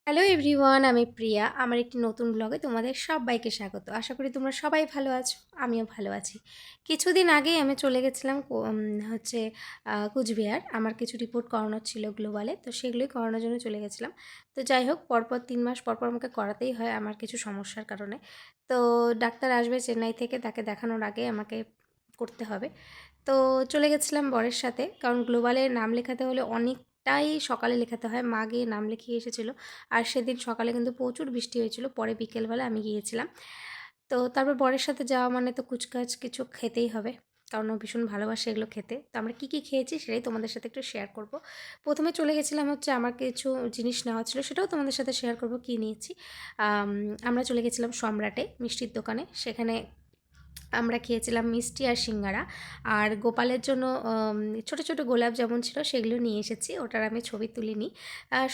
Hello everyone, আমি প্রিয়া। আমার একটি নতুন ব্লগে তোমাদের সবাইকে স্বাগত। আশা করি তোমরা সবাই ভালো আছো, আমিও ভালো আছি। কিছুদিন আগেই আমি চলে গেছিলাম হচ্ছে কুচবিহার। আমার কিছু রিপোর্ট করানোর ছিল গ্লোবালে, তো সেগুলোই করানোর জন্য চলে গেছিলাম। তো যাই হোক, পরপর 3 মাস পরপর আমাকে করাতেই হয় আমার কিছু সমস্যার কারণে। তো ডাক্তার আসবে চেন্নাই থেকে, তাকে দেখানোর আগে আমাকে করতে হবে। তো চলে গেছিলাম বরের সাথে, কারণ গ্লোবালে নাম লেখাতে হলে অনেকটাই সকালে লেখাতে হয়। মা গিয়ে নাম লিখিয়ে এসেছিলো। আর সেদিন সকালে কিন্তু প্রচুর বৃষ্টি হয়েছিল, পরে বিকেলবেলা আমি গিয়েছিলাম। তো তারপর বরের সাথে যাওয়া মানে তো কুচকাচ কিছু খেতেই হবে, কারণ ও ভীষণ ভালোবাসে এগুলো খেতে। তো আমরা কী কী খেয়েছি সেটাই তোমাদের সাথে একটু শেয়ার করব। প্রথমে চলে গেছিলাম হচ্ছে, আমার কিছু জিনিস নেওয়া ছিল, সেটাও তোমাদের সাথে শেয়ার করব কী নিয়েছি। আমরা চলে গেছিলাম সম্রাটে, মিষ্টির দোকানে। সেখানে আমরা খেয়েছিলাম মিষ্টি আর সিঙ্গারা। আর গোপালের জন্য ছোটো ছোটো গোলাপ যেমন ছিল সেগুলো নিয়ে এসেছি, ওটার আমি ছবি তুলিনি।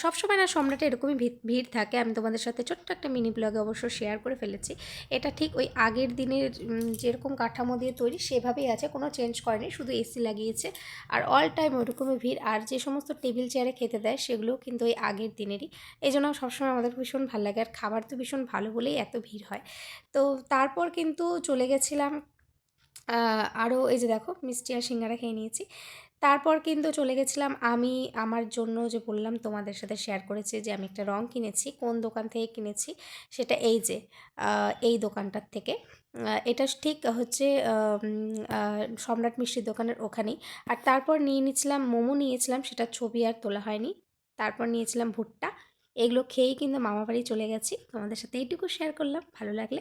সবসময় না সম্রাটে এরকমই ভিড় থাকে, আমি তোমাদের সাথে ছোট্ট একটা মিনি ব্লগে অবশ্য শেয়ার করে ফেলেছি। এটা ঠিক ওই আগের দিনের যেরকম কাঠামো দিয়ে তৈরি সেভাবেই আছে, কোনো চেঞ্জ করেনি, শুধু এসি লাগিয়েছে। আর অল টাইম ওইরকমই ভিড়। আর যে সমস্ত টেবিল চেয়ারে খেতে দেয় সেগুলোও কিন্তু ওই আগের দিনেরই। এই জন্য সবসময় আমাদের ভীষণ ভালো লাগে, আর খাবার তো ভীষণ ভালো বলেই এত ভিড় হয়। তো তারপর কিন্তু চলে গেছিলাম আরও, এই যে দেখো মিষ্টি আর সিঙ্গারা খেয়ে নিয়েছি। তারপর কিন্তু চলে গেছিলাম আমি আমার জন্য, যে বললাম তোমাদের সাথে শেয়ার করেছি যে আমি একটা রং কিনেছি, কোন দোকান থেকে কিনেছি সেটা এই যে এই দোকানটার থেকে। এটা ঠিক হচ্ছে সম্রাট মিষ্টির দোকানের ওখানেই। আর তারপর নিয়ে নিয়েছিলাম মোমো, নিয়েছিলাম, সেটা ছবি আর তোলা হয়নি। তারপর নিয়েছিলাম ভুট্টা। এগুলো খেয়েই কিন্তু মামাবাড়ি চলে গেছি। তোমাদের সাথে এইটুকু শেয়ার করলাম, ভালো লাগলে